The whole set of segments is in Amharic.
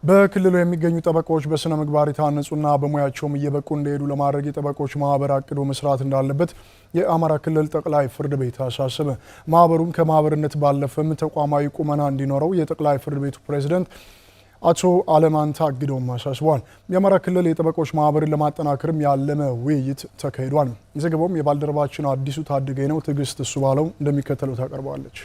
በክልሉ የሚገኙ ጠበቆች በስነ ምግባር የታነጹና በሙያቸውም እየበቁ እንደሄዱ ለማድረግ የጠበቆች ማህበር አቅዶ መስራት እንዳለበት የአማራ ክልል ጠቅላይ ፍርድ ቤት አሳሰበ። ማህበሩም ከማህበርነት ባለፈም ተቋማዊ ቁመና እንዲኖረው የጠቅላይ ፍርድ ቤቱ ፕሬዝዳንት አቶ አለማንታ አግደውም አሳስበዋል። የአማራ ክልል የጠበቆች ማህበርን ለማጠናከርም ያለመ ውይይት ተካሂዷል። ዘገባውም የባልደረባችን አዲሱ ታድገኝ ነው። ትዕግስት እሱ ባለው እንደሚከተለው ታቀርበዋለች።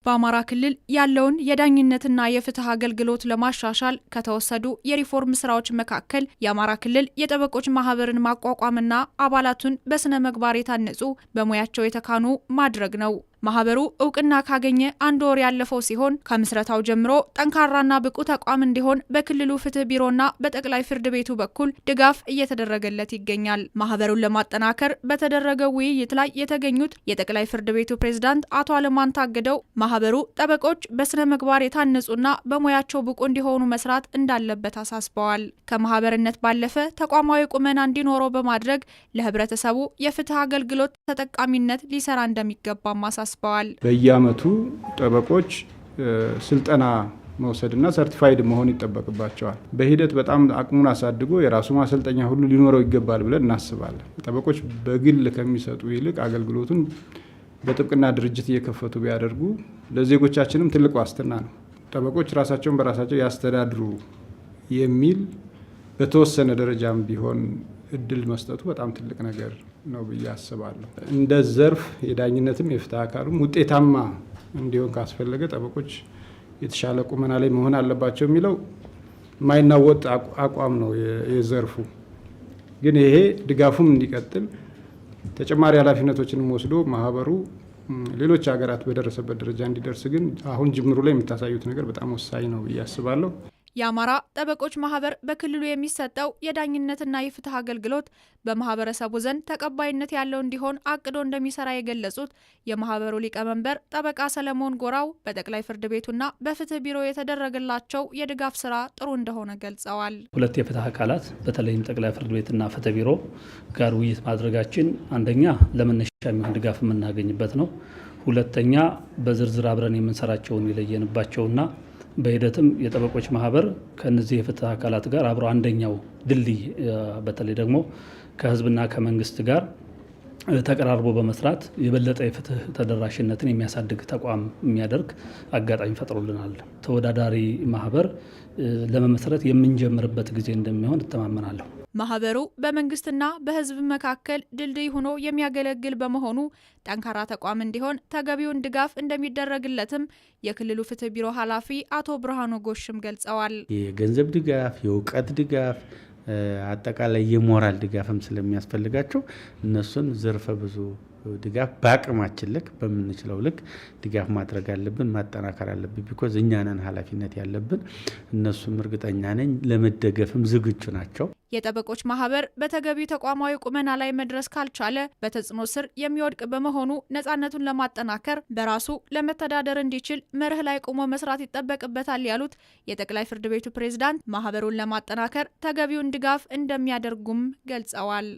በአማራ ክልል ያለውን የዳኝነትና የፍትህ አገልግሎት ለማሻሻል ከተወሰዱ የሪፎርም ስራዎች መካከል የአማራ ክልል የጠበቆች ማህበርን ማቋቋምና አባላቱን በስነ ምግባር የታነጹ በሙያቸው የተካኑ ማድረግ ነው። ማህበሩ እውቅና ካገኘ 1 ወር ያለፈው ሲሆን ከምስረታው ጀምሮ ጠንካራና ብቁ ተቋም እንዲሆን በክልሉ ፍትህ ቢሮና በጠቅላይ ፍርድ ቤቱ በኩል ድጋፍ እየተደረገለት ይገኛል። ማህበሩን ለማጠናከር በተደረገው ውይይት ላይ የተገኙት የጠቅላይ ፍርድ ቤቱ ፕሬዝዳንት አቶ አለማንታ አግደው ማህበሩ ጠበቆች በስነ ምግባር የታነጹና በሙያቸው ብቁ እንዲሆኑ መስራት እንዳለበት አሳስበዋል። ከማህበርነት ባለፈ ተቋማዊ ቁመና እንዲኖረው በማድረግ ለህብረተሰቡ የፍትህ አገልግሎት ተጠቃሚነት ሊሰራ እንደሚገባም አሳስበዋል። በየአመቱ ጠበቆች ስልጠና መውሰድና ሰርቲፋይድ መሆን ይጠበቅባቸዋል። በሂደት በጣም አቅሙን አሳድጎ የራሱ ማሰልጠኛ ሁሉ ሊኖረው ይገባል ብለን እናስባለን። ጠበቆች በግል ከሚሰጡ ይልቅ አገልግሎቱን በጥብቅና ድርጅት እየከፈቱ ቢያደርጉ ለዜጎቻችንም ትልቅ ዋስትና ነው። ጠበቆች ራሳቸውን በራሳቸው ያስተዳድሩ የሚል በተወሰነ ደረጃም ቢሆን እድል መስጠቱ በጣም ትልቅ ነገር ነው ብዬ አስባለሁ። እንደ ዘርፍ የዳኝነትም የፍትህ አካሉም ውጤታማ እንዲሆን ካስፈለገ ጠበቆች የተሻለ ቁመና ላይ መሆን አለባቸው የሚለው የማይናወጥ አቋም ነው የዘርፉ። ግን ይሄ ድጋፉም እንዲቀጥል ተጨማሪ ኃላፊነቶችንም ወስዶ ማህበሩ ሌሎች ሀገራት በደረሰበት ደረጃ እንዲደርስ ግን አሁን ጅምሩ ላይ የምታሳዩት ነገር በጣም ወሳኝ ነው ብዬ አስባለሁ። የአማራ ጠበቆች ማህበር በክልሉ የሚሰጠው የዳኝነትና የፍትህ አገልግሎት በማህበረሰቡ ዘንድ ተቀባይነት ያለው እንዲሆን አቅዶ እንደሚሰራ የገለጹት የማህበሩ ሊቀመንበር ጠበቃ ሰለሞን ጎራው በጠቅላይ ፍርድ ቤቱና በፍትህ ቢሮ የተደረገላቸው የድጋፍ ስራ ጥሩ እንደሆነ ገልጸዋል። ሁለት የፍትህ አካላት በተለይም ጠቅላይ ፍርድ ቤትና ፍትህ ቢሮ ጋር ውይይት ማድረጋችን አንደኛ ለመነሻ የሚሆን ድጋፍ የምናገኝበት ነው። ሁለተኛ በዝርዝር አብረን የምንሰራቸውን የለየንባቸውና በሂደትም የጠበቆች ማህበር ከነዚህ የፍትህ አካላት ጋር አብሮ አንደኛው ድልድይ በተለይ ደግሞ ከህዝብና ከመንግስት ጋር ተቀራርቦ በመስራት የበለጠ የፍትህ ተደራሽነትን የሚያሳድግ ተቋም የሚያደርግ አጋጣሚ ፈጥሮልናል። ተወዳዳሪ ማህበር ለመመስረት የምንጀምርበት ጊዜ እንደሚሆን እተማመናለሁ። ማህበሩ በመንግስትና በህዝብ መካከል ድልድይ ሆኖ የሚያገለግል በመሆኑ ጠንካራ ተቋም እንዲሆን ተገቢውን ድጋፍ እንደሚደረግለትም የክልሉ ፍትህ ቢሮ ኃላፊ አቶ ብርሃኑ ጎሽም ገልጸዋል። የገንዘብ ድጋፍ፣ የእውቀት ድጋፍ፣ አጠቃላይ የሞራል ድጋፍም ስለሚያስፈልጋቸው እነሱን ዘርፈ ብዙ ድጋፍ በአቅማችን ልክ በምንችለው ልክ ድጋፍ ማድረግ አለብን፣ ማጠናከር አለብን። ቢኮዝ እኛ ነን ኃላፊነት ያለብን። እነሱም እርግጠኛ ነኝ ለመደገፍም ዝግጁ ናቸው። የጠበቆች ማህበር በተገቢው ተቋማዊ ቁመና ላይ መድረስ ካልቻለ በተጽዕኖ ስር የሚወድቅ በመሆኑ ነፃነቱን ለማጠናከር በራሱ ለመተዳደር እንዲችል መርህ ላይ ቆሞ መስራት ይጠበቅበታል ያሉት የጠቅላይ ፍርድ ቤቱ ፕሬዝዳንት ማህበሩን ለማጠናከር ተገቢውን ድጋፍ እንደሚያደርጉም ገልጸዋል።